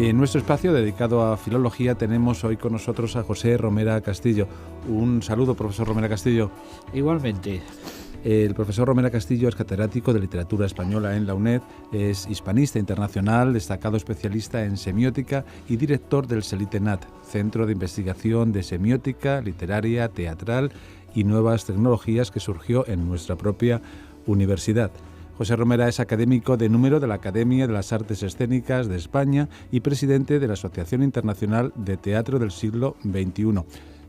En nuestro espacio dedicado a filología tenemos hoy con nosotros a José Romera Castillo. Un saludo, profesor Romera Castillo. Igualmente. El profesor Romera Castillo es catedrático de literatura española en la UNED, es hispanista internacional, destacado especialista en semiótica y director del Selitenat, Centro de Investigación de Semiótica Literaria, Teatral y Nuevas Tecnologías que surgió en nuestra propia universidad. José Romera es académico de número de la Academia de las Artes Escénicas de España y presidente de la Asociación Internacional de Teatro del Siglo XXI.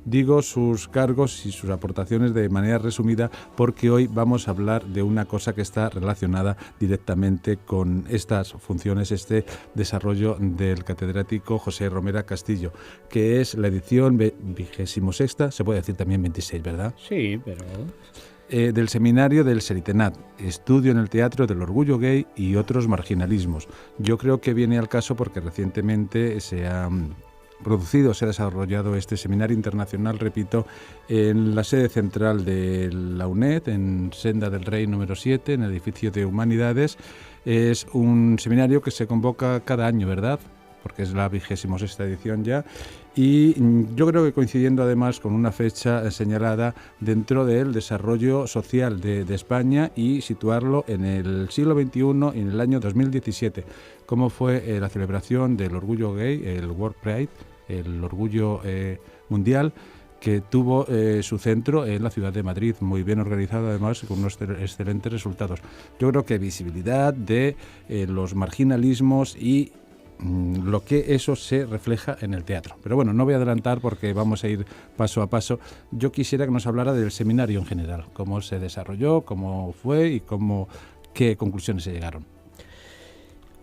Digo sus cargos y sus aportaciones de manera resumida porque hoy vamos a hablar de una cosa que está relacionada directamente con estas funciones, este desarrollo del catedrático José Romera Castillo, que es la edición 26ª, se puede decir también 26, ¿verdad? Sí, pero... del seminario del Selitenat, Estudio en el Teatro del Orgullo Gay y otros marginalismos. Yo creo que viene al caso porque recientemente se ha desarrollado este seminario internacional, repito, en la sede central de la UNED, en Senda del Rey número 7, en el edificio de Humanidades. Es un seminario que se convoca cada año, ¿verdad? Porque es la 26ª edición ya, y yo creo que coincidiendo además con una fecha señalada dentro del desarrollo social de España y situarlo en el siglo XXI y en el año 2017. ¿Cómo fue la celebración del orgullo gay, el World Pride, el orgullo mundial, que tuvo su centro en la ciudad de Madrid, muy bien organizado además, con unos excelentes resultados? Yo creo que visibilidad de los marginalismos y lo que eso se refleja en el teatro. Pero bueno, no voy a adelantar porque vamos a ir paso a paso. Yo quisiera que nos hablara del seminario en general, cómo se desarrolló, cómo fue y qué conclusiones se llegaron.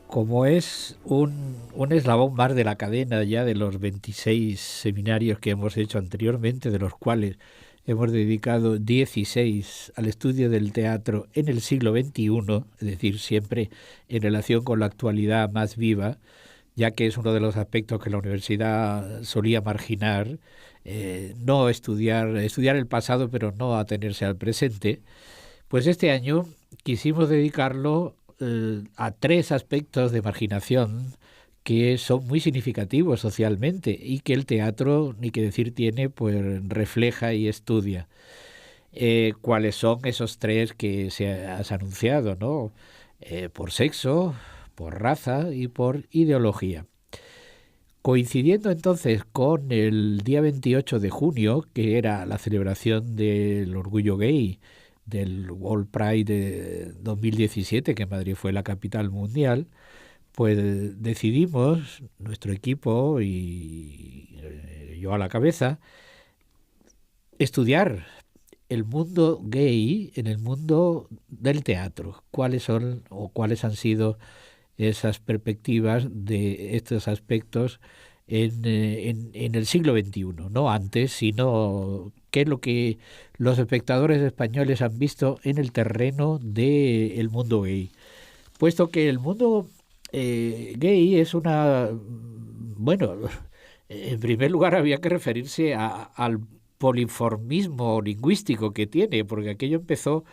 Como es un eslabón más de la cadena ya de los 26 seminarios que hemos hecho anteriormente, de los cuales hemos dedicado 16 al estudio del teatro en el siglo XXI, es decir, siempre en relación con la actualidad más viva, ya que es uno de los aspectos que la universidad solía marginar, no estudiar el pasado, pero no atenerse al presente. Pues este año quisimos dedicarlo a 3 aspectos de marginación que son muy significativos socialmente y que el teatro, ni que decir tiene, pues refleja y estudia. ¿Cuáles son esos 3 que se has anunciado, ¿no? Por sexo, por raza y por ideología. Coincidiendo entonces con el día 28 de junio, que era la celebración del orgullo gay, del World Pride de 2017, que Madrid fue la capital mundial, pues decidimos, nuestro equipo y yo a la cabeza, estudiar el mundo gay en el mundo del teatro. ¿Cuáles son o cuáles han sido esas perspectivas de estos aspectos en el siglo XXI? No antes, sino qué es lo que los espectadores españoles han visto en el terreno del mundo gay. Puesto que el mundo gay es una... Bueno, en primer lugar había que referirse al poliformismo lingüístico que tiene, porque aquello empezó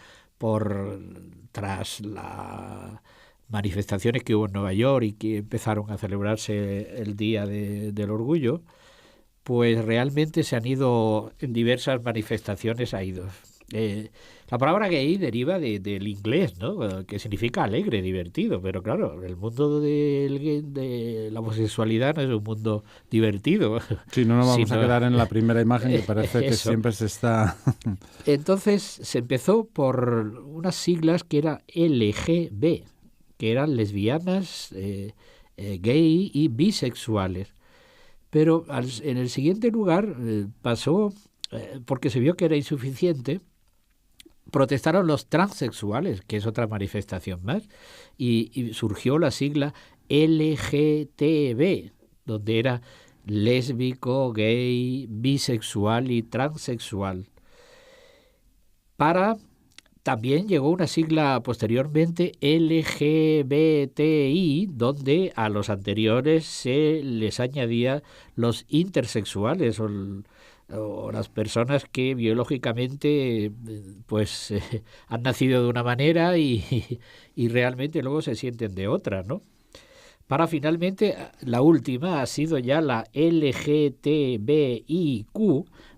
tras las manifestaciones que hubo en Nueva York y que empezaron a celebrarse el Día del Orgullo, pues realmente se han ido en diversas manifestaciones, la palabra gay deriva del inglés, ¿no? Que significa alegre, divertido, pero claro, el mundo de la homosexualidad no es un mundo divertido. Sí, no nos vamos a quedar en la primera imagen, que parece que siempre se está... Entonces se empezó por unas siglas que era LGB, que eran lesbianas, gay y bisexuales. Pero en el siguiente lugar pasó, porque se vio que era insuficiente, protestaron los transexuales, que es otra manifestación más, y surgió la sigla LGTB, donde era lésbico, gay, bisexual y transexual. También llegó una sigla posteriormente LGBTI, donde a los anteriores se les añadía los intersexuales o las personas que biológicamente han nacido de una manera y realmente luego se sienten de otra, ¿no? para finalmente, la última ha sido ya la LGTBIQ,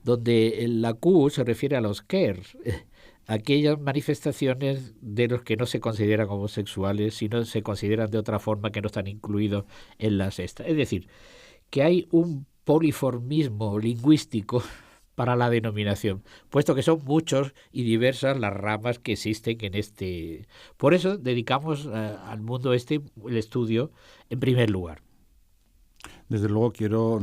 donde la Q se refiere a los queer, aquellas manifestaciones de los que no se consideran homosexuales, sino se consideran de otra forma que no están incluidos en la sexta. Es decir, que hay un poliformismo lingüístico para la denominación, puesto que son muchos y diversas las ramas que existen en este. Por eso dedicamos al mundo el estudio en primer lugar. Desde luego quiero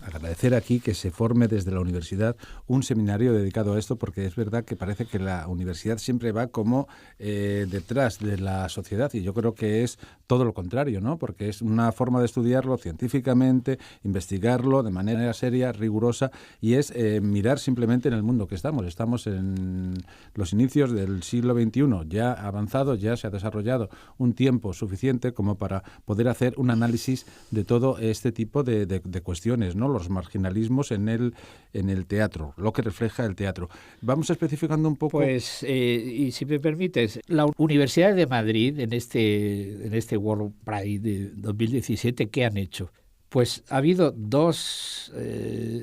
agradecer aquí que se forme desde la universidad un seminario dedicado a esto, porque es verdad que parece que la universidad siempre va como detrás de la sociedad, y yo creo que es todo lo contrario, ¿no? Porque es una forma de estudiarlo científicamente, investigarlo de manera seria, rigurosa, y es mirar simplemente en el mundo que estamos. Estamos en los inicios del siglo XXI, ya avanzado, ya se ha desarrollado un tiempo suficiente como para poder hacer un análisis de todo este tipo de cuestiones, ¿no? Los marginalismos en el teatro, lo que refleja el teatro. Vamos especificando un poco. Pues, y si me permites, la Universidad de Madrid, en este World Pride de 2017, ¿qué han hecho? Pues ha habido dos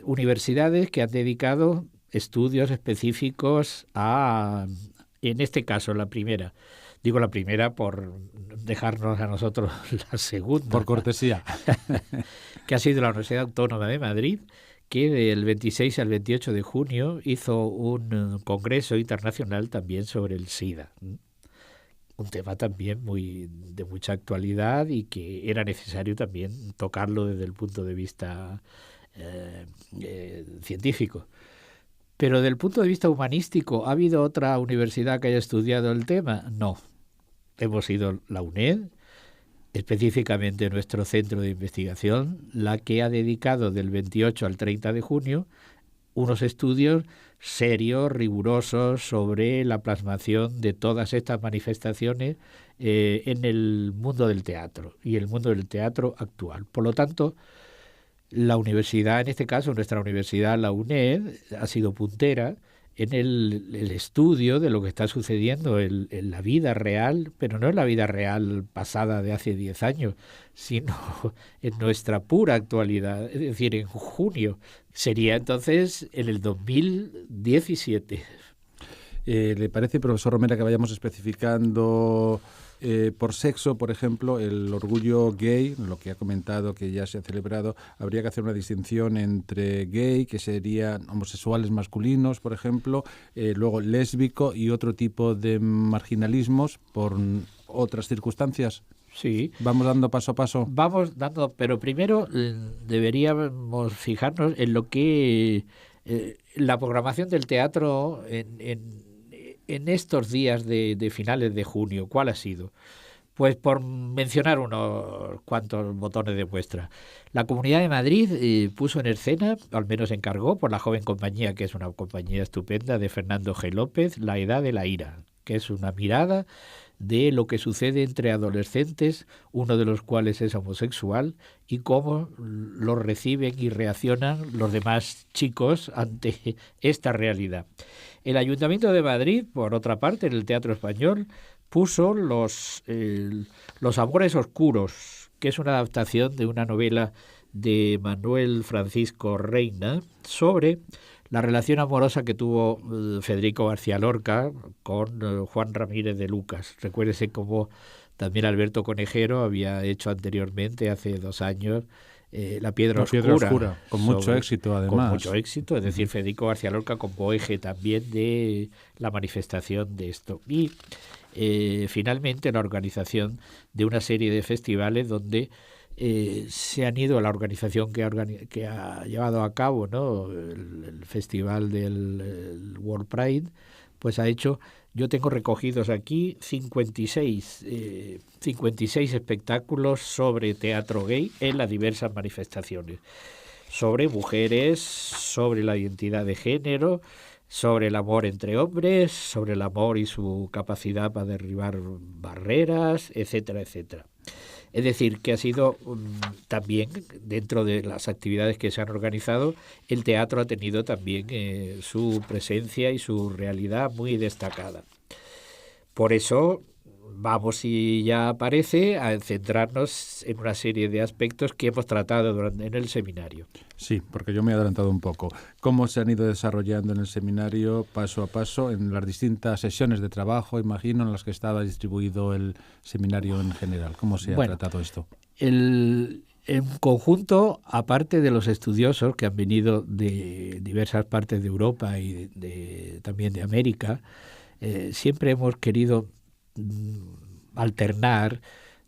universidades que han dedicado estudios específicos en este caso, la primera. Digo la primera por dejarnos a nosotros la segunda. Por cortesía. Que ha sido la Universidad Autónoma de Madrid, que del 26 al 28 de junio hizo un congreso internacional también sobre el SIDA. Un tema también de mucha actualidad y que era necesario también tocarlo desde el punto de vista científico. Pero desde el punto de vista humanístico, ¿ha habido otra universidad que haya estudiado el tema? No. Hemos sido la UNED, específicamente nuestro centro de investigación, la que ha dedicado del 28 al 30 de junio unos estudios serios, rigurosos, sobre la plasmación de todas estas manifestaciones en el mundo del teatro y el mundo del teatro actual. Por lo tanto, la universidad, en este caso nuestra universidad, la UNED, ha sido puntera en el estudio de lo que está sucediendo en la vida real, pero no en la vida real pasada de hace 10 años, sino en nuestra pura actualidad, es decir, en junio. Sería entonces en el 2017. ¿Le parece, profesor Romera, que vayamos especificando por sexo, por ejemplo, el orgullo gay, lo que ha comentado que ya se ha celebrado? Habría que hacer una distinción entre gay, que serían homosexuales masculinos, por ejemplo, luego lésbico y otro tipo de marginalismos por otras circunstancias. Sí. Vamos dando paso a paso. Vamos dando, pero primero deberíamos fijarnos en lo que la programación del teatro en estos días de finales de junio, ¿cuál ha sido? Pues por mencionar unos cuantos botones de muestra. La Comunidad de Madrid puso en escena, al menos encargó por la Joven Compañía, que es una compañía estupenda, de Fernando G. López, La Edad de la Ira, que es una mirada de lo que sucede entre adolescentes, uno de los cuales es homosexual, y cómo lo reciben y reaccionan los demás chicos ante esta realidad. El Ayuntamiento de Madrid, por otra parte, en el Teatro Español, puso los Amores Oscuros, que es una adaptación de una novela de Manuel Francisco Reina sobre la relación amorosa que tuvo Federico García Lorca con Juan Ramírez de Lucas. Recuérdese cómo también Alberto Conejero había hecho anteriormente, hace 2 años, La Piedra Oscura, con mucho éxito, además. Con mucho éxito, es decir, Federico García Lorca como eje también de la manifestación de esto. Y finalmente la organización de una serie de festivales donde se han ido a la organización que ha llevado a cabo, ¿no?, el festival del World Pride, pues ha hecho, yo tengo recogidos aquí 56 espectáculos sobre teatro gay en las diversas manifestaciones, sobre mujeres, sobre la identidad de género, sobre el amor entre hombres, sobre el amor y su capacidad para derribar barreras, etcétera, etcétera. Es decir, que ha sido también, dentro de las actividades que se han organizado, el teatro ha tenido también su presencia y su realidad muy destacada. Por eso vamos, si ya aparece, a centrarnos en una serie de aspectos que hemos tratado en el seminario. Sí, porque yo me he adelantado un poco. ¿Cómo se han ido desarrollando en el seminario paso a paso en las distintas sesiones de trabajo, imagino, en las que estaba distribuido el seminario en general? ¿Cómo se ha tratado esto? En conjunto, aparte de los estudiosos que han venido de diversas partes de Europa y también de América, siempre hemos querido alternar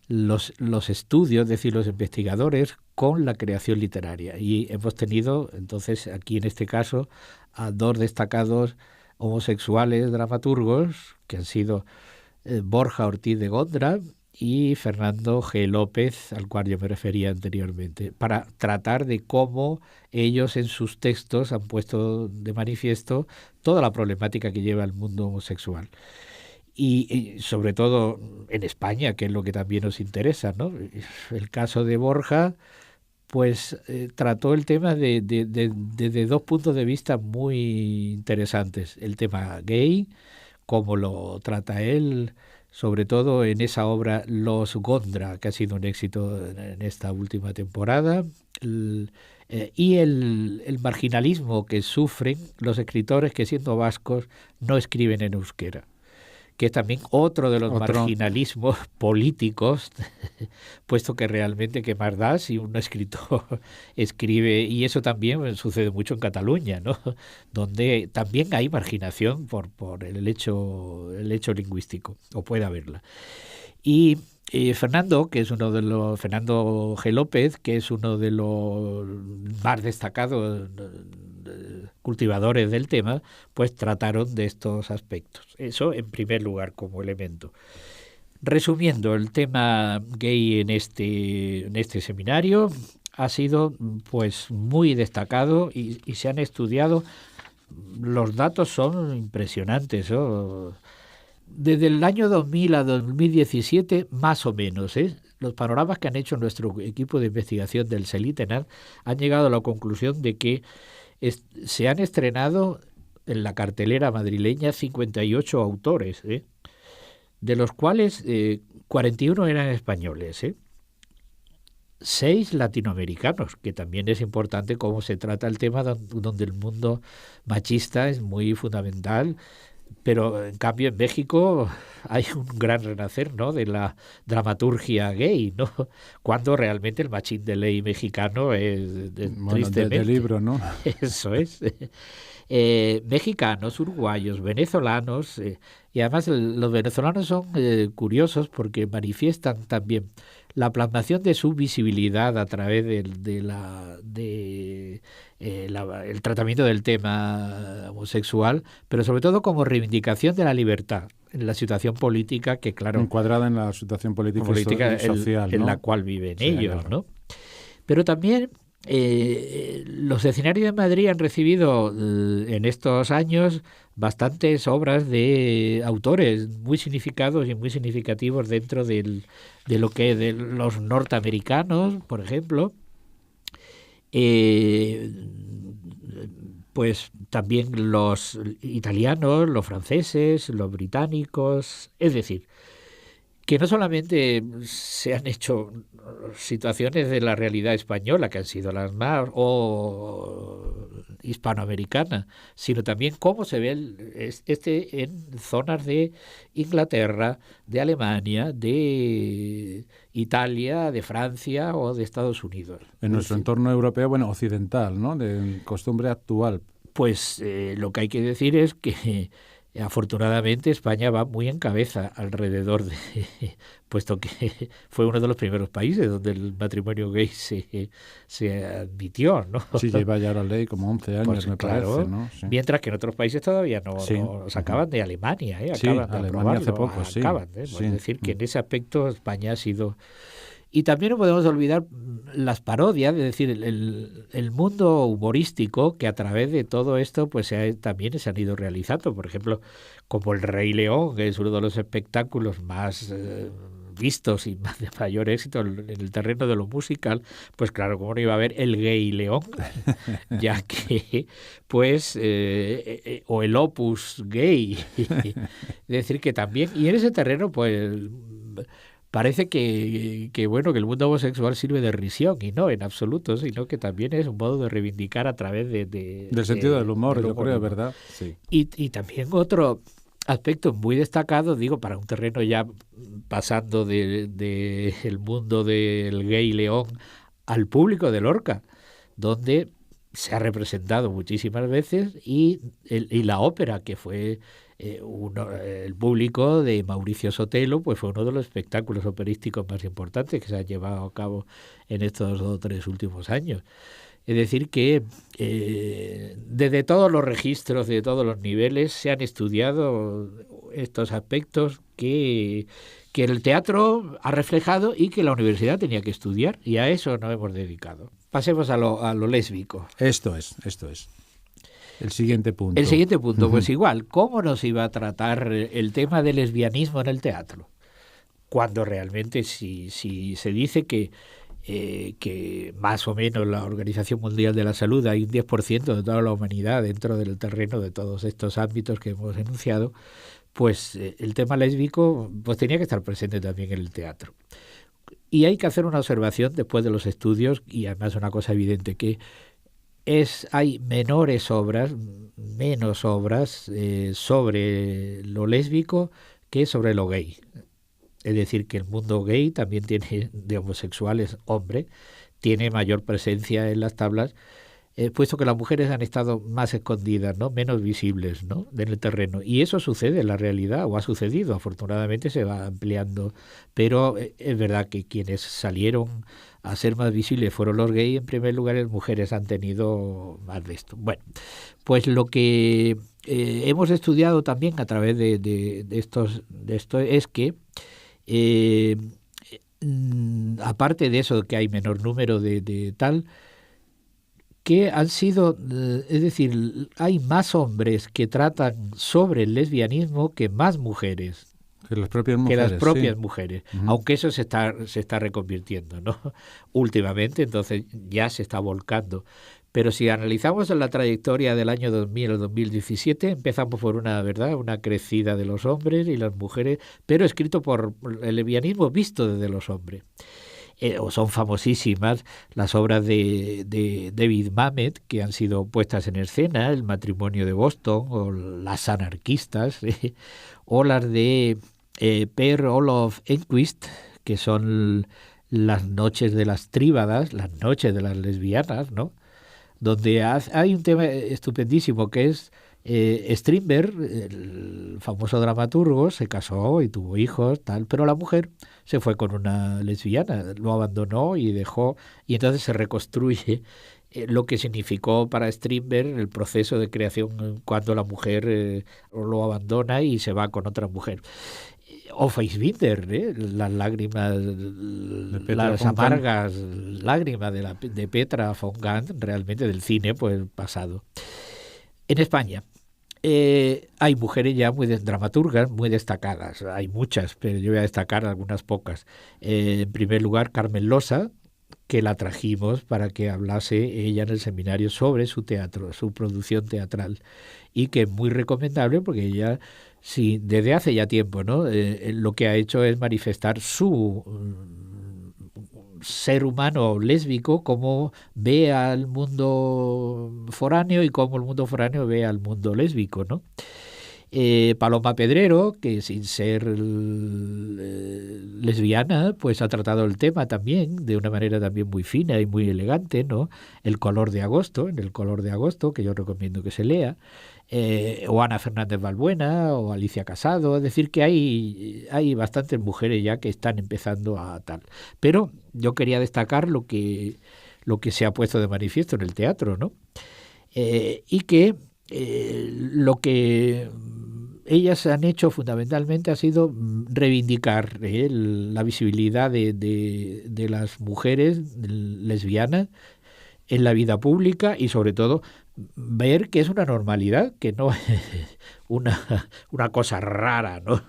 los estudios, es decir, los investigadores, con la creación literaria. Y hemos tenido, entonces, aquí en este caso, a dos destacados homosexuales dramaturgos, que han sido Borja Ortiz de Gondra y Fernando G. López, al cual yo me refería anteriormente, para tratar de cómo ellos en sus textos han puesto de manifiesto toda la problemática que lleva el mundo homosexual. Y sobre todo en España, que es lo que también nos interesa, ¿no? El caso de Borja, pues trató el tema desde dos puntos de vista muy interesantes. El tema gay, cómo lo trata él, sobre todo en esa obra Los Gondra, que ha sido un éxito en esta última temporada, y el marginalismo que sufren los escritores que, siendo vascos, no escriben en euskera, que es también otro de los marginalismos políticos, puesto que realmente qué más da si un escritor escribe, y eso también sucede mucho en Cataluña, ¿no? Donde también hay marginación por el hecho lingüístico, o puede haberla. Y Fernando, que es Fernando G. López, que es uno de los más destacados cultivadores del tema, pues trataron de estos aspectos. Eso en primer lugar como elemento. Resumiendo, el tema gay en este seminario ha sido pues muy destacado y se han estudiado. Los datos son impresionantes, ¿no? Desde el año 2000 a 2017, más o menos, los panoramas que han hecho nuestro equipo de investigación del CELITENAD han llegado a la conclusión de que se han estrenado en la cartelera madrileña 58 autores, de los cuales 41 eran españoles, 6 latinoamericanos, que también es importante cómo se trata el tema donde el mundo machista es muy fundamental. Pero en cambio en México hay un gran renacer, ¿no?, de la dramaturgia gay, ¿no?, cuando realmente el machín de ley mexicano es tristemente de libro, ¿no? Eso es. Mexicanos, uruguayos, venezolanos, y además los venezolanos son curiosos porque manifiestan también la plasmación de su visibilidad a través el tratamiento del tema homosexual, pero sobre todo como reivindicación de la libertad en la situación política que, claro, encuadrada en la situación política y social, ¿no?, en la cual viven ellos, claro, ¿no? Pero también los escenarios de Madrid han recibido en estos años bastantes obras de autores muy significados y muy significativos dentro de los norteamericanos, por ejemplo. Pues también los italianos, los franceses, los británicos, es decir, que no solamente se han hecho situaciones de la realidad española, que han sido las más, o hispanoamericana, sino también cómo se ve en zonas de Inglaterra, de Alemania, de Italia, de Francia o de Estados Unidos. En nuestro entorno europeo, occidental, ¿no?, de costumbre actual. Pues lo que hay que decir es que afortunadamente España va muy en cabeza alrededor puesto que fue uno de los primeros países donde el matrimonio gay se admitió, ¿no? Sí, lleva ya la ley como 11 años, pues, me parece, ¿no? Sí. Mientras que en otros países todavía no acaban de Alemania, acaban de Alemania hace poco, acaban, Es decir, que en ese aspecto España ha sido... Y también no podemos olvidar las parodias, es decir, el mundo humorístico que a través de todo esto pues también se han ido realizando. Por ejemplo, como El Rey León, que es uno de los espectáculos más vistos y de mayor éxito en el terreno de lo musical, pues claro, como no iba a haber el Gay León, ya que, pues, o el Opus Gay, es decir, que también, y en ese terreno, pues, parece que bueno, que el mundo homosexual sirve de risión, y no, en absoluto, sino que también es un modo de reivindicar a través del sentido del humor, yo creo, ¿verdad? Sí. Y también otro aspecto muy destacado, digo, para un terreno ya pasando de el mundo del Gay León al público de Lorca, donde se ha representado muchísimas veces, y la ópera, que fue el público de Mauricio Sotelo, pues fue uno de los espectáculos operísticos más importantes que se han llevado a cabo en estos 2 o 3 últimos años. Es decir, que desde todos los registros, de todos los niveles, se han estudiado estos aspectos que el teatro ha reflejado y que la universidad tenía que estudiar, y a eso nos hemos dedicado. Pasemos a lo lésbico. Esto es. El siguiente punto. El siguiente punto, pues igual, ¿cómo nos iba a tratar el tema del lesbianismo en el teatro? Cuando realmente si se dice que más o menos la Organización Mundial de la Salud, hay un 10% de toda la humanidad dentro del terreno de todos estos ámbitos que hemos enunciado, pues el tema lésbico pues tenía que estar presente también en el teatro. Y hay que hacer una observación después de los estudios, y además una cosa evidente, que hay menos obras sobre lo lésbico que sobre lo gay. Es decir, que el mundo gay también tiene, de homosexuales, hombre, tiene mayor presencia en las tablas, puesto que las mujeres han estado más escondidas, ¿no? Menos visibles, ¿no? En el terreno. Y eso sucede en la realidad, o ha sucedido, afortunadamente se va ampliando. Pero es verdad que quienes salieron a ser más visibles fueron los gays. En primer lugar, las mujeres han tenido más de esto. Bueno, pues lo que hemos estudiado también a través de esto es que aparte de eso, que hay menor número de tal, que han sido, es decir, hay más hombres que tratan sobre el lesbianismo que más mujeres. Que las propias mujeres. Mujeres. Aunque eso se está reconvirtiendo, ¿no? Últimamente, entonces ya se está volcando. Pero si analizamos la trayectoria del año 2000 al 2017, empezamos por una crecida de los hombres y las mujeres, pero escrito por el lesbianismo visto desde los hombres. Son famosísimas las obras de David Mamet, que han sido puestas en escena, El matrimonio de Boston, o Las anarquistas, o las de Per Olof Enquist, que son Las noches de las tríbadas, las noches de las lesbianas, ¿no? Donde hay un tema estupendísimo que es Strindberg, el famoso dramaturgo, se casó y tuvo hijos, tal, pero la mujer se fue con una lesbiana, lo abandonó y dejó, y entonces se reconstruye lo que significó para Strindberg el proceso de creación cuando la mujer lo abandona y se va con otra mujer. O Fassbinder, las lágrimas, las amargas lágrimas de Petra von Kant, realmente del cine pues pasado. En España hay mujeres ya dramaturgas muy destacadas, hay muchas, pero yo voy a destacar algunas pocas. En primer lugar, Carmen Losa, que la trajimos para que hablase ella en el seminario sobre su teatro, su producción teatral, y que es muy recomendable porque ella, sí, desde hace ya tiempo, ¿no? Lo que ha hecho es manifestar su ser humano lésbico, cómo ve al mundo foráneo y cómo el mundo foráneo ve al mundo lésbico, ¿no? Paloma Pedrero, que sin ser lesbiana, pues ha tratado el tema también de una manera también muy fina y muy elegante, ¿no? El color de agosto, en El color de agosto, que yo recomiendo que se lea, o Ana Fernández Balbuena, o Alicia Casado, es decir, que hay bastantes mujeres ya que están empezando a tal. Pero yo quería destacar lo que se ha puesto de manifiesto en el teatro, ¿no? Y que lo que ellas han hecho fundamentalmente ha sido reivindicar la visibilidad de las mujeres lesbianas en la vida pública y sobre todo ver que es una normalidad, que no es una cosa rara, ¿no?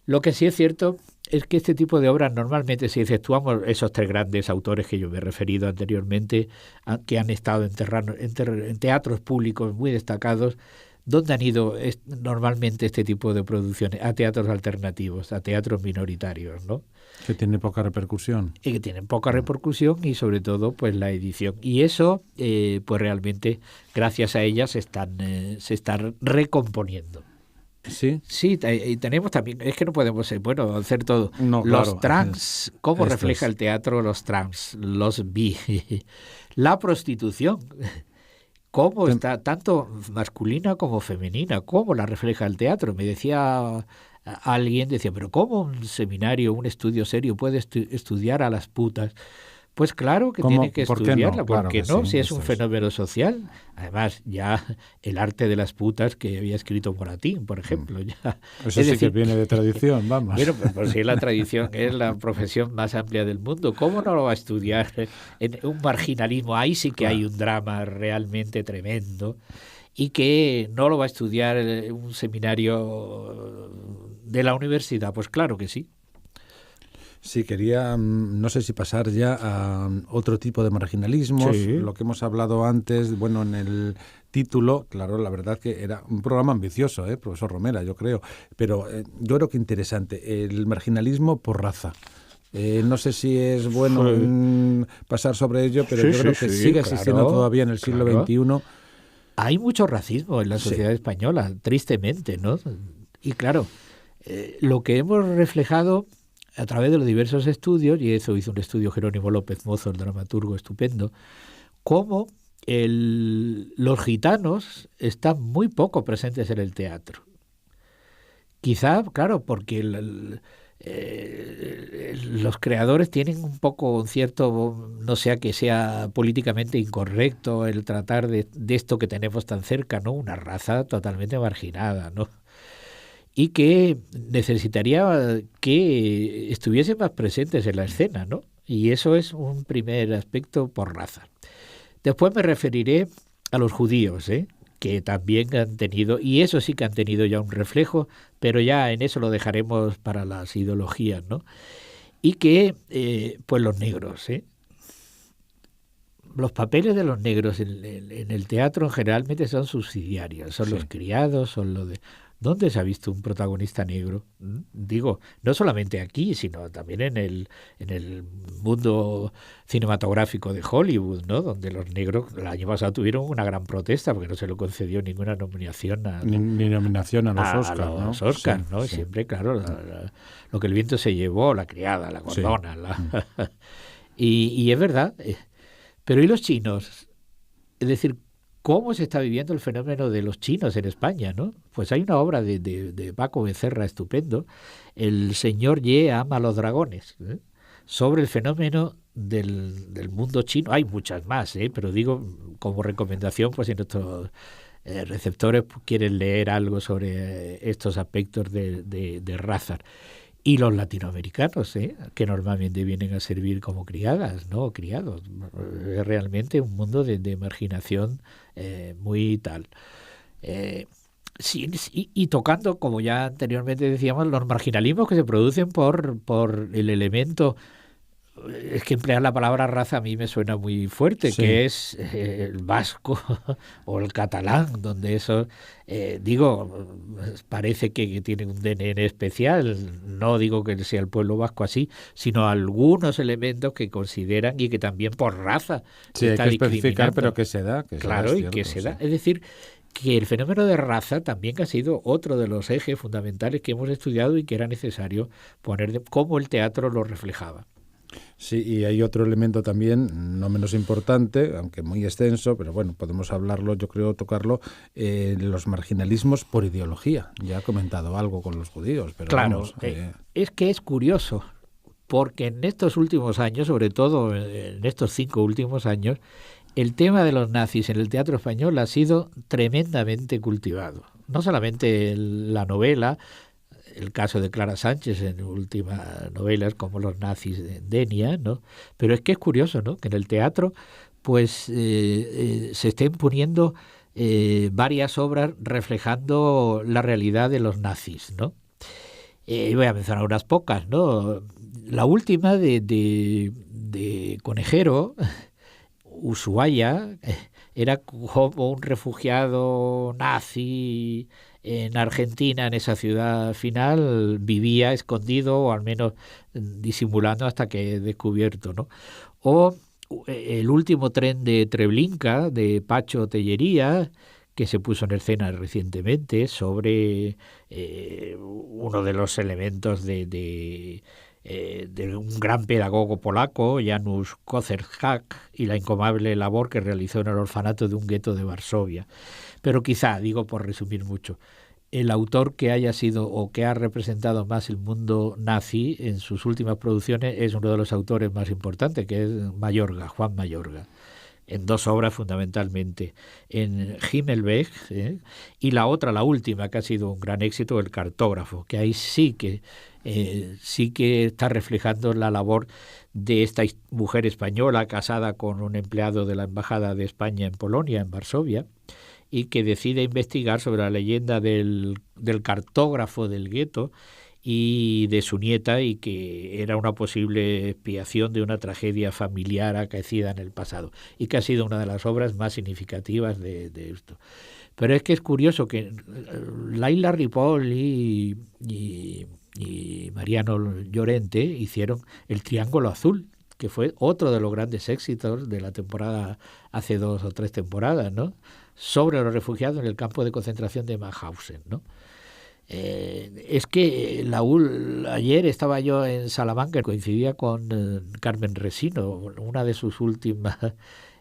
Lo que sí es cierto es que este tipo de obras normalmente, si exceptuamos esos tres grandes autores que yo me he referido anteriormente, que han estado en teatros públicos muy destacados, ¿dónde han ido normalmente este tipo de producciones? A teatros alternativos, a teatros minoritarios, ¿no? Que tiene poca repercusión. Y que tienen poca repercusión y sobre todo pues la edición. Y eso, pues realmente, gracias a ellas se están recomponiendo. Sí. Sí, y tenemos también, es que no podemos hacer todo. No, Los claro, trans, ¿cómo refleja el teatro los trans? Los bi. La prostitución, ¿cómo está tanto masculina como femenina? ¿Cómo la refleja el teatro? Me decía alguien, pero ¿cómo un seminario, un estudio serio puede estudiar a las putas? Pues claro que tiene que estudiarla, ¿por qué no? Si es un fenómeno social. Además, ya el arte de las putas que había escrito Moratín, por ejemplo. Ya, eso sí que viene de tradición, vamos. Bueno, pues si la tradición es la profesión más amplia del mundo, ¿cómo no lo va a estudiar en un marginalismo? Ahí sí que hay un drama realmente tremendo y que no lo va a estudiar un seminario de la universidad. Pues claro que sí. Sí, quería, no sé si pasar ya a otro tipo de marginalismos, sí. Lo que hemos hablado antes, bueno, en el título, claro, la verdad que era un programa ambicioso, profesor Romera, yo creo, pero yo creo que interesante, el marginalismo por raza. No sé si es bueno pasar sobre ello, pero yo creo que sigue existiendo todavía en el siglo XXI. Hay mucho racismo en la sociedad española, tristemente, ¿no? Y claro, lo que hemos reflejado a través de los diversos estudios, y eso hizo un estudio Jerónimo López Mozo, el dramaturgo estupendo, cómo los gitanos están muy poco presentes en el teatro. Quizá, claro, porque los creadores tienen un poco un cierto, no sea que sea políticamente incorrecto el tratar de esto que tenemos tan cerca, ¿no? Una raza totalmente marginada, ¿no? Y que necesitaría que estuviesen más presentes en la escena, ¿no? Y eso es un primer aspecto por raza. Después me referiré a los judíos, que también han tenido, y eso sí que han tenido ya un reflejo, pero ya en eso lo dejaremos para las ideologías, ¿no? Y que, pues los negros, los papeles de los negros en el teatro generalmente son subsidiarios, son los criados, son los de... ¿Dónde se ha visto un protagonista negro? Digo, no solamente aquí, sino también en el mundo cinematográfico de Hollywood, ¿no? Donde los negros el año pasado tuvieron una gran protesta porque no se le concedió ninguna nominación ni nominación a los Oscars, ¿no? Los Oscars, ¿no? Sí. Siempre, claro, lo que el viento se llevó, la criada, la gordona. Y es verdad. Pero ¿y los chinos? Es decir, ¿cómo se está viviendo el fenómeno de los chinos en España, ¿no? Pues hay una obra de Paco Becerra estupendo, El señor Ye ama a los dragones, sobre el fenómeno del mundo chino. Hay muchas más, pero digo, como recomendación, pues si nuestros receptores quieren leer algo sobre estos aspectos de razas. Y los latinoamericanos, que normalmente vienen a servir como criadas, ¿no? Criados. Es realmente un mundo de marginación muy tal. Sí, y tocando, como ya anteriormente decíamos, los marginalismos que se producen por el elemento... Es que emplear la palabra raza a mí me suena muy fuerte, que es el vasco o el catalán, donde eso, parece que tiene un DNI especial. No digo que sea el pueblo vasco así, sino algunos elementos que consideran y que también por raza se está discriminando. Hay que especificar, pero que se da. Claro, y que se da. Es decir, que el fenómeno de raza también ha sido otro de los ejes fundamentales que hemos estudiado y que era necesario poner cómo el teatro lo reflejaba. Sí, y hay otro elemento también, no menos importante, aunque muy extenso, pero bueno, podemos hablarlo, yo creo, tocarlo, los marginalismos por ideología. Ya he comentado algo con los judíos, pero claro, vamos, es que es curioso, porque en estos últimos años, sobre todo en estos 5 últimos años, el tema de los nazis en el teatro español ha sido tremendamente cultivado. No solamente la novela, el caso de Clara Sánchez en últimas novelas como Los nazis de Denia, ¿no? Pero es que es curioso, ¿no? Que en el teatro pues se estén poniendo varias obras reflejando la realidad de los nazis, ¿no? Voy a mencionar unas pocas, ¿no? La última de Conejero, Ushuaia, era como un refugiado nazi en Argentina, en esa ciudad final, vivía escondido o al menos disimulando hasta que descubierto, ¿no? O el último tren de Treblinka, de Pacho Tellería, que se puso en escena recientemente sobre uno de los elementos de un gran pedagogo polaco, Janusz Korczak, y la incomable labor que realizó en el orfanato de un gueto de Varsovia. Pero quizá, digo por resumir mucho, el autor que haya sido o que ha representado más el mundo nazi en sus últimas producciones es uno de los autores más importantes, que es Mayorga, Juan Mayorga, en dos obras fundamentalmente, en Himmelweg, y la otra, la última, que ha sido un gran éxito, El cartógrafo, que ahí sí que está reflejando la labor de esta mujer española casada con un empleado de la Embajada de España en Polonia, en Varsovia, y que decide investigar sobre la leyenda del cartógrafo del gueto y de su nieta, y que era una posible expiación de una tragedia familiar acaecida en el pasado, y que ha sido una de las obras más significativas de esto. Pero es que es curioso que Laila Ripoll y Mariano Llorente hicieron El Triángulo Azul, que fue otro de los grandes éxitos de la temporada, hace 2 o 3 temporadas, ¿no? Sobre los refugiados en el campo de concentración de Mauthausen, ¿no? Es que ayer estaba yo en Salamanca, coincidía con Carmen Resino, una de sus últimas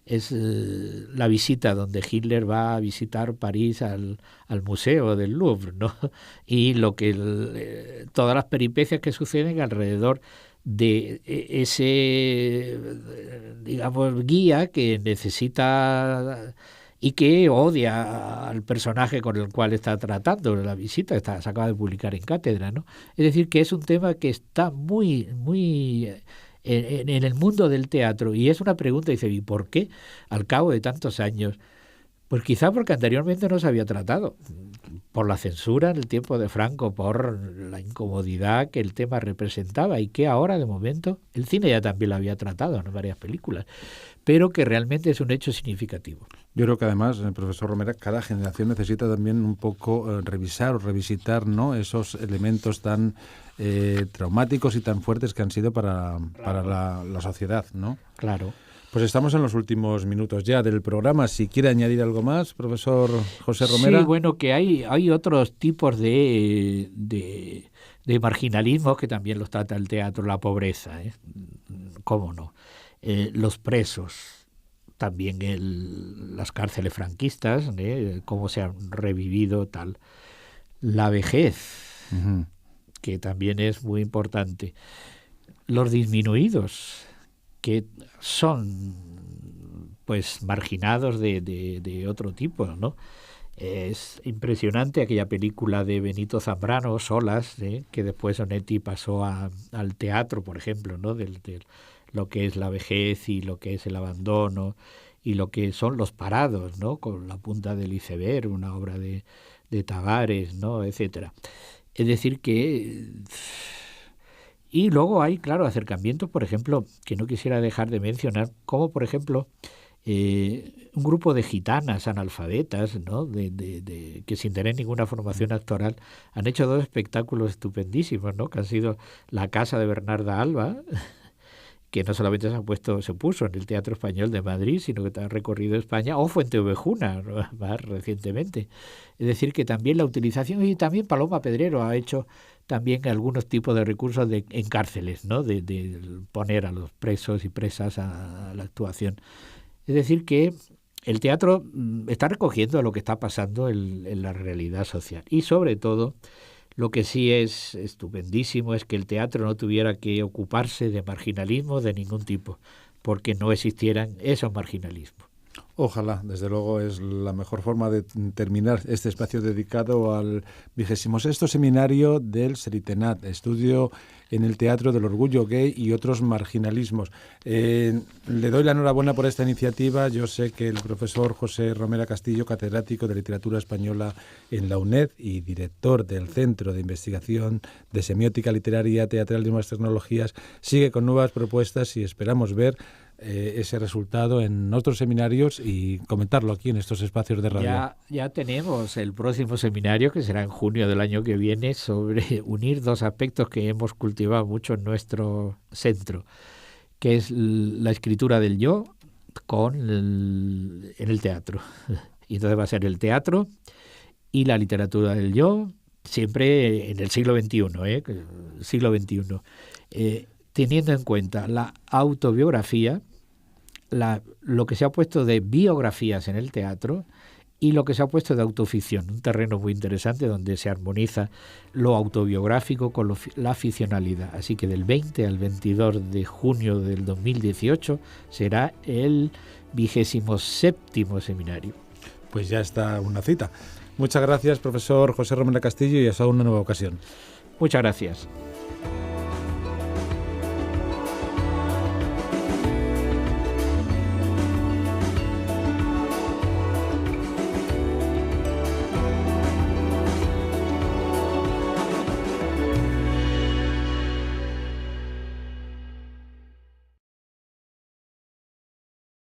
es la visita donde Hitler va a visitar París al Museo del Louvre, ¿no? Y todas las peripecias que suceden alrededor de ese, digamos, guía que necesita y que odia al personaje con el cual está tratando la visita, se acaba de publicar en Cátedra, ¿no? Es decir, que es un tema que está muy en el mundo del teatro, y es una pregunta, dice, ¿y por qué al cabo de tantos años? Pues quizá porque anteriormente no se había tratado, por la censura en el tiempo de Franco, por la incomodidad que el tema representaba, y que ahora, de momento, el cine ya también lo había tratado en varias películas, pero que realmente es un hecho significativo. Yo creo que además, profesor Romera, cada generación necesita también un poco revisar o revisitar, ¿no?, esos elementos tan traumáticos y tan fuertes que han sido para la sociedad, ¿no? Claro. Pues estamos en los últimos minutos ya del programa. Si quiere añadir algo más, profesor José Romera. Sí, bueno, que hay otros tipos de marginalismos que también los trata el teatro, la pobreza, ¿cómo no? Los presos, también las cárceles franquistas, cómo se han revivido tal. La vejez, uh-huh, que también es muy importante. Los disminuidos, que son pues marginados de otro tipo, ¿no? Es impresionante aquella película de Benito Zambrano, Solas, que después Onetti pasó al teatro, por ejemplo, ¿no? De lo que es la vejez y lo que es el abandono y lo que son los parados, ¿no? Con La punta del iceberg, una obra de Tavares, ¿no?, etcétera. Es decir que... Y luego hay, claro, acercamientos, por ejemplo, que no quisiera dejar de mencionar, como por ejemplo un grupo de gitanas analfabetas, ¿no?, que sin tener ninguna formación actoral han hecho 2 espectáculos estupendísimos, ¿no?, que han sido La casa de Bernarda Alba, que no solamente se puso en el Teatro Español de Madrid, sino que ha recorrido España, o Fuenteovejuna, más recientemente. Es decir, que también la utilización, y también Paloma Pedrero ha hecho también algunos tipos de recursos en cárceles, ¿no?, de poner a los presos y presas a la actuación. Es decir, que el teatro está recogiendo lo que está pasando en la realidad social. Y sobre todo, lo que sí es estupendísimo es que el teatro no tuviera que ocuparse de marginalismo de ningún tipo, porque no existieran esos marginalismos. Ojalá, desde luego es la mejor forma de terminar este espacio dedicado al 26º seminario del Seritenat, estudio en el Teatro del Orgullo Gay y otros marginalismos. Le doy la enhorabuena por esta iniciativa. Yo sé que el profesor José Romera Castillo, catedrático de Literatura Española en la UNED y director del Centro de Investigación de Semiótica Literaria, Teatral y Nuevas Tecnologías, sigue con nuevas propuestas y esperamos ver ese resultado en otros seminarios y comentarlo aquí en estos espacios de radio. Ya tenemos el próximo seminario, que será en junio del año que viene, sobre unir dos aspectos que hemos cultivado mucho en nuestro centro, que es la escritura del yo en el teatro. Y entonces va a ser el teatro y la literatura del yo, siempre en el siglo XXI, teniendo en cuenta la autobiografía, lo que se ha puesto de biografías en el teatro y lo que se ha puesto de autoficción, un terreno muy interesante donde se armoniza lo autobiográfico con la ficcionalidad. Así que del 20 al 22 de junio del 2018 será el 27º seminario. Pues ya está una cita. Muchas gracias, profesor José Romera Castillo, y hasta una nueva ocasión. Muchas gracias.